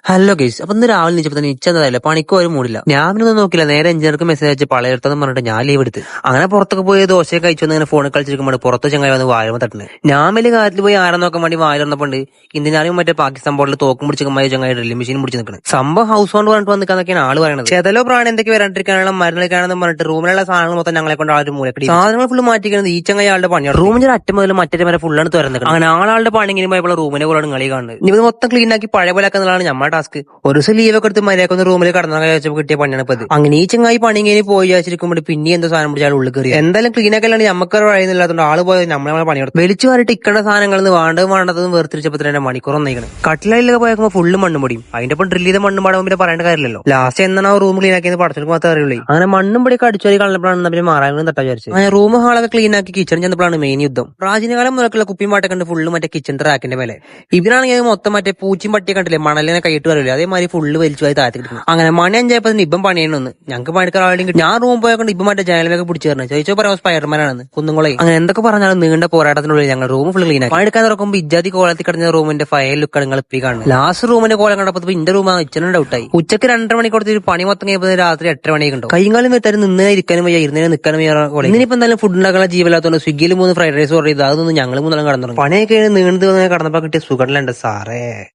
Hello guys, അപ്പൊ ഇന്ന് രാവിലെ നീച്ചപ്പോ തന്നെ ഇച്ചെന്നതല്ലേ പണിക്ക് ഒരു മൂടില്ല. ഞാൻ പിന്നെ ഒന്നും നോക്കില്ല, നേരെ എഞ്ചിനീയർക്ക് മെസ്സേജ് അയച്ച് പളയർത്തെന്ന് പറഞ്ഞിട്ട് ഞാൻ ലീവ് എടുത്ത് അങ്ങനെ പുറത്തൊക്കെ പോയി ദോശയൊക്കെ കഴിച്ചു ഇങ്ങനെ ഫോണിൽ കളിച്ചിരിക്കുമ്പോൾ പുറത്ത് ചങ്ങായി വന്ന് വായම തട്ടുന്നത്. ഞാൻ വലിയ കാര്യത്തിൽ പോയി ആരെ നോക്കാൻ വേണ്ടി വായ തുറന്നപ്പോണ്ട് ഇന്ത്യനാരും മറ്റേ പാകിസ്ഥാൻ ബോർഡിൽ തോക്കും പിടിച്ചമായി ചങ്ങായി ഡ്രില്ലിംഗ് മെഷീൻ പിടിച്ച് നിൽക്കുന്നത്. സംഭവം ഹൗസ് ഹോണ്ട് പറഞ്ഞിട്ട് വന്നിക്കാന്നൊക്കെയാണ് ആള് പറയുന്നത്. ചെതലോ പ്രാണി എന്തൊക്കെ വരാണ്ടിരിക്കാനുള്ള മരുന്നൊക്കെയാണെന്ന് പറഞ്ഞിട്ട് റൂമിലുള്ള സാധനങ്ങൾ മൊത്തം ഞങ്ങളെ കൊണ്ട് ആളൊരു മൂലക്കടി സാധനങ്ങൾ ഫുള്ള് മാറ്റിക്കുന്നത് ഈ ചങ്ങായി ആളുടെ പണിയാണ്. റൂമിന്റെ അറ്റം മുതൽ മറ്റേ വരെ ഫുള്ളാണ് തുറന്നത്. അങ്ങനെ ആളുടെ പണി ഇങ്ങനെ പോയപ്പോൾ റൂമിനെ പോലെ കളി കാണുന്നത്. ഇനി ഇത് മൊത്തം ക്ലീൻ ആക്കി പഴയ പോലെ ആക്കുന്നതാണ് നമ്മുടെ ടാസ്ക്. ഒരു ദിവസം ലീവൊക്കെ എടുത്ത് മര്യാദ റൂമിൽ കടന്ന കഴിച്ചപ്പോൾ കിട്ടിയ പണിയാണ് ഇപ്പത്. അങ്ങനെ ഈ ചങ്ങായി പണി ഇങ്ങനെ പോയി വിചാരിച്ചിരിക്കുമ്പോൾ പിന്നെ എന്തോ സാധനം പിടിച്ചാൽ ഉള്ളിൽ കയറി. എന്തായാലും ക്ലീൻ ആക്കലാണ് നമുക്ക് വഴിയില്ലാത്തതുകൊണ്ട് ആള് പോയത് നമ്മളെ പണിയെടുത്തു. വലിച്ചു വാരിട്ട് ഇക്കണ്ട സാധനങ്ങളിൽ നിന്ന് വേണ്ടതും വേർതിരിച്ചപ്പോൾ തന്നെ മണിക്കൂർ ഒന്നേക്കണം. കട്ടിലൊക്കെ പോയപ്പോൾ ഫുള്ള് മണ്ണും പൊടിയും. അതിന്റെ ഒപ്പം ഡ്രില്ല് ചെയ്ത മണ്ണും പാടാൻ പിന്നെ പറയേണ്ട കാര്യമില്ലല്ലോ. ലാസ്റ്റ് എന്നാണ് റൂം ക്ലീൻ ആക്കിയത് പടച്ചിട്ട് മാത്രമേ അറിയുള്ളൂ. അങ്ങനെ മണ്ണും പൊടിയൊക്കെ അടിച്ചോരി കളഞ്ഞപ്പോഴാണ് പിന്നെ മാറാനും തട്ടാ വിചാരിച്ചു. അങ്ങനെ റൂം ഹാളൊക്കെ ക്ലീൻ ആക്കി കിച്ചൺ ചെന്നപ്പോഴാണ് മെയിൻ യുദ്ധം. പ്രാചീനകാലം മുതലുള്ള കുപ്പിയും പാട്ടൊക്കെ ഉണ്ട് ഫുള്ള് മറ്റേ കിച്ചൺ റാക്കിന്റെ മേലെ. ഇവരാണെങ്കിൽ മൊത്തം മറ്റേ പൂച്ചും പട്ടിയെ കണ്ടില്ലേ മണലിനെ കൈയിട്ട് വരില്ലേ, അതേമാതിരി ഫുള്ള് വലിച്ചു പോയി താഴ്ത്തി കിട്ടുന്നു. അങ്ങനെ മണി അഞ്ചായപ്പോ ഇപ്പം പണിയണമെന്ന് ഞങ്ങൾക്ക് പണിക്കാർ ആളുടെയും കിട്ടി. ഞാൻ റൂം പോയപ്പോൾ ഇപ്പം മറ്റേ ജനലൊക്കെ പിടിച്ചു തരണം ചോദിച്ചോ പറയാം സ്പൈഡർമാനാണെന്ന് കുന്നുകളെ. അങ്ങനെ എന്തൊക്കെ പറഞ്ഞാലും നീണ്ട പോരാട്ടത്തിനുള്ളിൽ ഞങ്ങൾ റൂം ഫുൾ ക്ലീൻ ആക്കി. പണിയെടുക്കാൻ തുറക്കുമ്പോൾ ഇജാതി കോളത്തിൽ കിടന്ന റൂമിന്റെ ഫയൽ ലുക്ക് നിങ്ങൾ ഇപ്പി കാണുന്നത്. ലാസ്റ്റ് റൂമിന്റെ കോലം കണ്ടപ്പോൾ ഇന്റെ റൂം ഇച്ചനും ഡൗട്ടായി. ഉച്ചക്ക് 2:30 മണിക്ക് കൊടുത്തൊരു പണി മൊത്തം കഴിയുമ്പോൾ രാത്രി 8 മണിക്ക് ഉണ്ടാവും. കൈകാലം വെത്താനും നിന്നേ ഇരിക്കാനും വയ്യ, ഇരുന്നേ നിൽക്കാനും വയ്യ. ഇനിയിപ്പോ എന്തായാലും ഫുഡ് ഉണ്ടാക്കാനുള്ള ജീവലാത്തോണ്ട് സ്വിഗ്ഗിയിൽ 3 ഫ്രൈഡ് റൈസ് ഓർഡർ ചെയ്ത് അതൊന്നും ഞങ്ങൾ 3 കടന്നു. പണിയൊക്കെ നീണ്ടു കടന്നപ്പോൾ കിട്ടിയ സുഖമില്ല സാറേ.